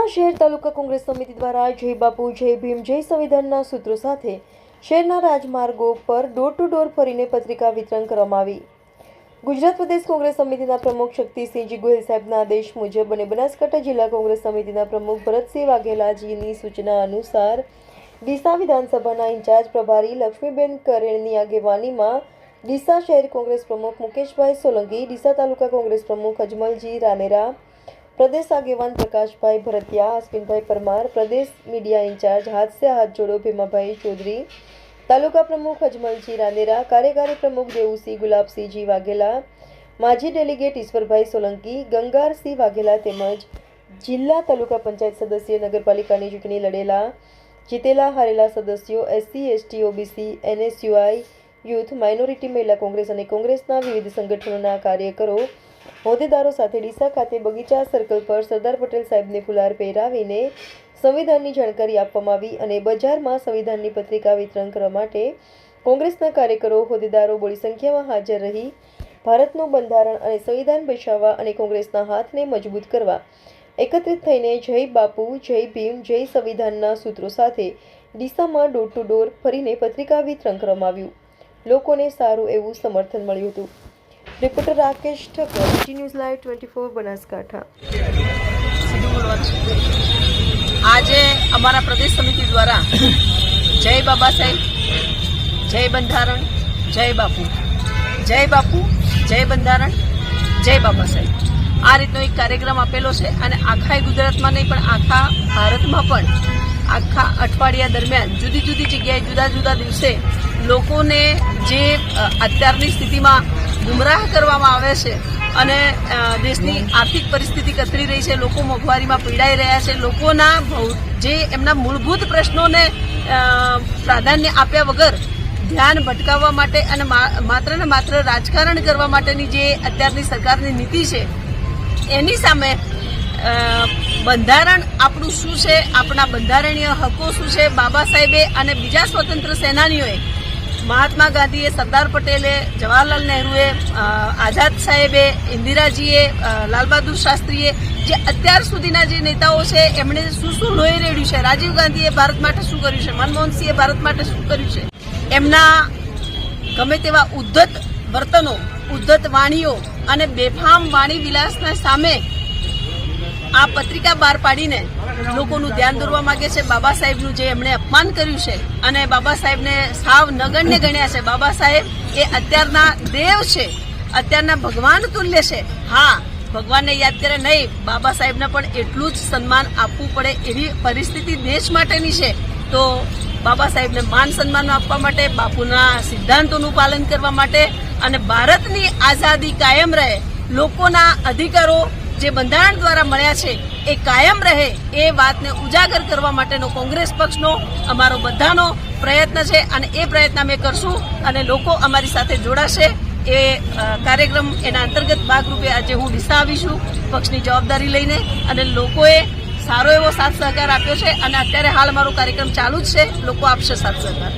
ડીસા શહેર તાલુકા કોંગ્રેસ સમિતિ દ્વારા જય બાપુ જય ભીમ જય સંવિધાનના સૂત્રો સાથે શહેરના રાજમાર્ગો પર ડોર ટુ ડોર ફરીને પત્રિકા વિતરણ કરવામાં આવી। ગુજરાત પ્રદેશ કોંગ્રેસ સમિતિના પ્રમુખ શક્તિસિંહજી ગોહિલ સાહેબના આદેશ મુજબ અને બનાસકાંઠા જિલ્લા કોંગ્રેસ સમિતિના પ્રમુખ ભરતસિંહ વાઘેલાજીની સૂચના અનુસાર ડીસા વિધાનસભાના ઇન્ચાર્જ પ્રભારી લક્ષ્મીબેન કરેણની આગેવાનીમાં ડીસા શહેર કોંગ્રેસ પ્રમુખ મુકેશભાઈ સોલંકી, ડીસા તાલુકા કોંગ્રેસ પ્રમુખ અજમલજી રાનેરા, प्रदेश आगेवान प्रकाश भाई भरतिया, अश्विन भाई परमार, प्रदेश मीडिया इंचार्ज हाथ से हाथ जोड़ो भीमा भाई चौधरी, तालुका प्रमुख अजमलजी रानेरा, कार्यकारी प्रमुख देवसिंह गुलाबसिंह जी वाघेला, माजी डेलीगेट ईश्वर भाई सोलंकी, गंगार सिंह वाघेला तेमज जिला तालुका पंचायत सदस्य नगरपालिका की चूंटणी लड़ेला जीतेला हारेला सदस्यों SC ST OBC NSUI youth minority महिला कांग्रेस और कांग्रेसना विविध संगठनों कार्यकरो होद्देदारों साथे ડીસા खाते बगीचा सर्कल पर सरदार पटेल साहेब ने फुलार પહેરાવીને संविधाननी जानकारी आपवामां आवी अने बजारमां संविधाननी पत्रिका वितरण करवा माटे कांग्रेसना कार्यकरो होद्देदारो बड़ी संख्यामां हाजर रही भारतनुं बंधारण अने संविधान बचाववा अने कांग्रेसना हाथने मजबूत करवा एकत्रित थईने जय बापू जय भीम जय संविधानना सूत्रो साथे ડીસામાં डोर टू डोर फरीने पत्रिका वितरण करवामां आव्युं। लोकोने सारुं एवुं समर्थन मळ्युं हतुं। रिपोर्टर राकेश ठक्कर, जी न्यूज़ लाइव 24 बनासकांठा। आज अमरा प्रदेश समिति द्वारा जय बाबा साहेब जय बंधारण जय बापू जय बंधारण जय बाबा साहेब आ रीतनो एक कार्यक्रम आपेलो छे अने आखा गुजरात में नहीं पण आखा भारत में पण आखा अठवाडिया दरमियान जुदी जुदी जग्याए जुदा जुदा दिवसे लोकोने जे अत्यारनी स्थितिमां गुमराह करवामां आवे छे अने देशनी आर्थिक परिस्थिति कथળી रही है, लोको मोंघवारीमां पीड़ाई रह्या छे, लोकोना जे एमना मूलभूत प्रश्नोने प्राधान्य आप्या वगर ध्यान भटकाववा माटे अने मात्र ने मात्र राजकारण करवा माटेनी जे अत्यारनी सरकारनी नीति छे एनी सामे બંધારણ આપણું શું છે, આપણા બંધારણીય હકો શું છે, બાબા સાહેબે અને બીજા સ્વતંત્ર સેનાનીઓએ મહાત્મા ગાંધીએ, સરદાર પટેલે, જવાહરલાલ નહેરુએ, આઝાદ સાહેબે, ઇન્દિરાજીએ, લાલ બહાદુર શાસ્ત્રીએ જે અત્યાર સુધીના જે નેતાઓ છે એમણે શું શું લોહી રેડ્યું છે, રાજીવ ગાંધીએ ભારત માટે શું કર્યું છે, મનમોહન સિંહે ભારત માટે શું કર્યું છે, એમના ગમે તેવા ઉદ્ધત વર્તનો, ઉદ્ધત વાણીઓ અને બેફામ વાણી વિલાસના સામે आ पत्रिका बार पाड़ीने लोकोनुं ध्यान दौरवा मांगे छे। बाबा साहेबनुं जे एमणे अपमान कर्युं छे अने बाबा साहेबने साव नगण्य गण्या छे। बाबा साहेब ए अत्यारना देव छे, अत्यारना भगवान तुल्य छे। हाँ, भगवानने याद करे नहीं, बाबा साहेबने पण एटलुं ज सन्मान आपवुं पड़े एवी परिस्थिति देश माटेनी छे। तो बाबा साहेबने मान सन्मान आपवा माटे, बापूना सिद्धांतोनुं पालन करवा माटे अने भारतनी आजादी कायम रहे, लोकोना अधिकारो जे बंधारण द्वारा मळ्या छे ए कायम रहे ए वातने उजागर करवा माटेनो कांग्रेस पक्षनो अमारो बधानो प्रयत्न छे अने ए प्रयत्न अमे करशुं अने लोको अमारी साथे जोड़ाशे। ए कार्यक्रम एना अंतर्गत भागरूपे आजे हूँ ડીસા आवी छुं पक्षनी जवाबदारी लईने अने लोकोए सारो एवो साथ सहकार आप्यो छे अने अत्यारे हाल मारो कार्यक्रम चालू ज छे। लोको आपशे साथ सहकार।